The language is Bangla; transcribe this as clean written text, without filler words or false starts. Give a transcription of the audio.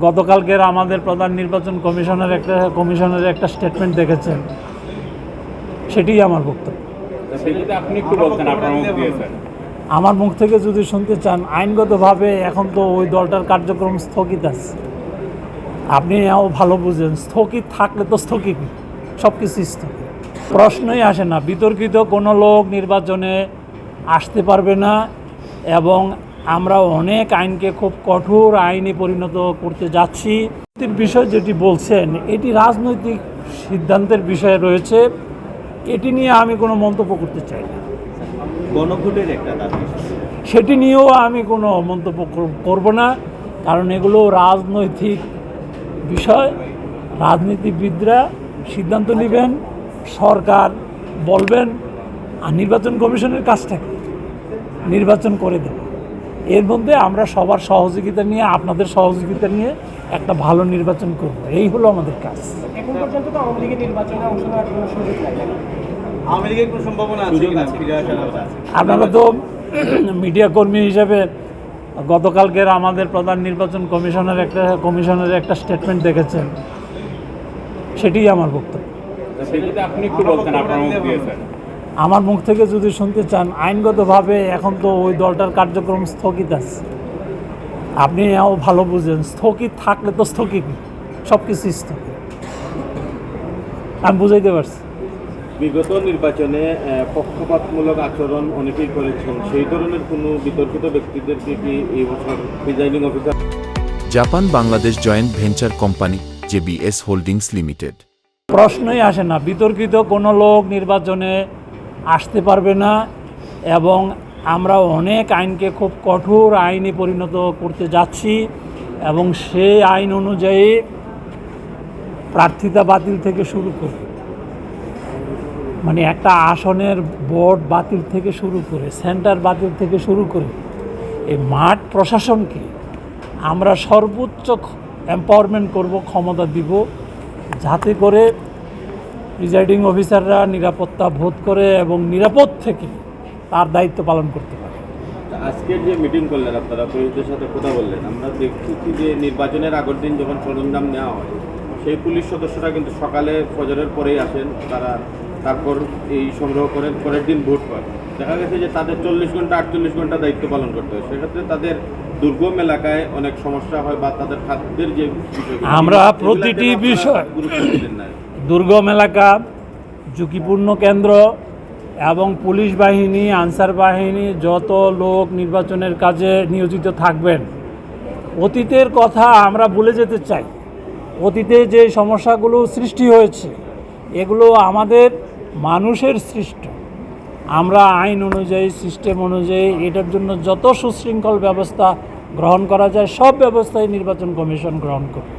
গতকালকের আমাদের প্রধান নির্বাচন কমিশনের একটা স্টেটমেন্ট দেখেছেন, সেটিই আমার বক্তব্য। আপনি একটু বলতেন আপনার মুখ দিয়ে স্যার। আমার মুখ থেকে যদি শুনতে চান, আইনগতভাবে এখন তো ওই দলটার কার্যক্রম স্থগিত আছে। আপনি ভালো বুঝেন, স্থগিত থাকলে তো স্থগিত, সব কিছু স্থগিত, প্রশ্নই আসে না। বিতর্কিত কোনো লোক নির্বাচনে আসতে পারবে না এবং আমরা অনেক আইনকে খুব কঠোর আইনে পরিণত করতে যাচ্ছি। বিষয় যেটি বলছেন, এটি রাজনৈতিক সিদ্ধান্তের বিষয় রয়েছে, এটি নিয়ে আমি কোনো মন্তব্য করতে চাই না। গণভোটের একটা দাবি, সেটি নিয়েও আমি কোনো মন্তব্য করব না, কারণ এগুলো রাজনৈতিক বিষয়। রাজনীতিবিদরা সিদ্ধান্ত নেবেন, সরকার বলবেন, আর নির্বাচন কমিশনের কাজটা কি? নির্বাচন করে দেবে। এর মধ্যে আমরা সবার সহযোগিতা নিয়ে, আপনাদের সহযোগিতা নিয়ে একটা ভালো নির্বাচন করব, এই হলো আমাদের কাজ। এখন পর্যন্ত তো আওয়ামী লীগের নির্বাচনে অংশ নেওয়ার কোনো সুযোগ নাই। আওয়ামী লীগের কোনো সম্ভাবনা আছে কিনা ফিরে আসার? আপনারা তো মিডিয়া কর্মী হিসেবে গতকালকের আমাদের প্রধান নির্বাচন কমিশনের একটা স্টেটমেন্ট দেখেছেন, সেটিই আমার বক্তব্য। আপনি একটু বলতেন আপনার মুখ দিয়ে স্যার। আমার মুখ থেকে যদি শুনতে চান, আইনগতভাবে এখন তো ওই দলটার কার্যক্রম স্থগিত আছে। আপনি ভালো বুঝেন, স্থগিত থাকলে তো স্থগিত, সব কিছু স্থগিত। আমি বুঝাইতে পারছি। বিগত নির্বাচনে পক্ষপাতমূলক আচরণ অনেকেই করেছেন, সেই ধরনের কোনো বিতর্কিত ব্যক্তিদেরকে কি এই বছর presiding officer? Japan Bangladesh joint venture company JBS holdings limited. প্রশ্নই আসে না। বিতর্কিত কোনো লোক নির্বাচনে আসতে পারবে না এবং আমরা অনেক আইনকে খুব কঠোর আইনে পরিণত করতে যাচ্ছি এবং সেই আইন অনুযায়ী প্রার্থিতা বাতিল থেকে শুরু করে, মানে একটা আসনের বোর্ড বাতিল থেকে শুরু করে, সেন্টার বাতিল থেকে শুরু করে, এই মাঠ প্রশাসনকে আমরা সর্বোচ্চ এম্পাওয়ারমেন্ট করব, ক্ষমতা দিব, যাতে করে প্রিজাইডিং অফিসাররা নিরাপত্তা বোধ করে এবং নিরাপদ থেকে তার দায়িত্ব পালন করতে পারে। আজকের যে মিটিং করলেন আপনারা, পুলিশদের সাথে কথা বললেন, আমরা দেখছি যে নির্বাচনের আগের দিন যখন সরঞ্জাম নেওয়া হয়, সেই পুলিশ সদস্যরা কিন্তু সকালে ফজরের পরেই আসেন, তারপর এই সংগ্রহ করেন, পরের দিন ভোট হয়। দেখা গেছে যে তাদের 40 ঘন্টা 48 ঘন্টা দায়িত্ব পালন করতে হয়। সেক্ষেত্রে তাদের দুর্গম এলাকায় অনেক সমস্যা হয় বা তাদের খাদ্যের যে বিষয়, আমরা প্রতিটি বিষয়, গুরুত্ব দিলেন না। দুর্গম এলাকা, ঝুঁকিপূর্ণ কেন্দ্র এবং পুলিশ বাহিনী, আনসার বাহিনী, যত লোক নির্বাচনের কাজে নিয়োজিত থাকবেন, অতীতের কথা আমরা ভুলে যেতে চাই। অতীতে যে সমস্যাগুলো সৃষ্টি হয়েছে, এগুলো আমাদের মানুষের সৃষ্ট। আমরা আইন অনুযায়ী, সিস্টেম অনুযায়ী এটার জন্য যত সুশৃঙ্খল ব্যবস্থা গ্রহণ করা যায়, সব ব্যবস্থাই নির্বাচন কমিশন গ্রহণ করে।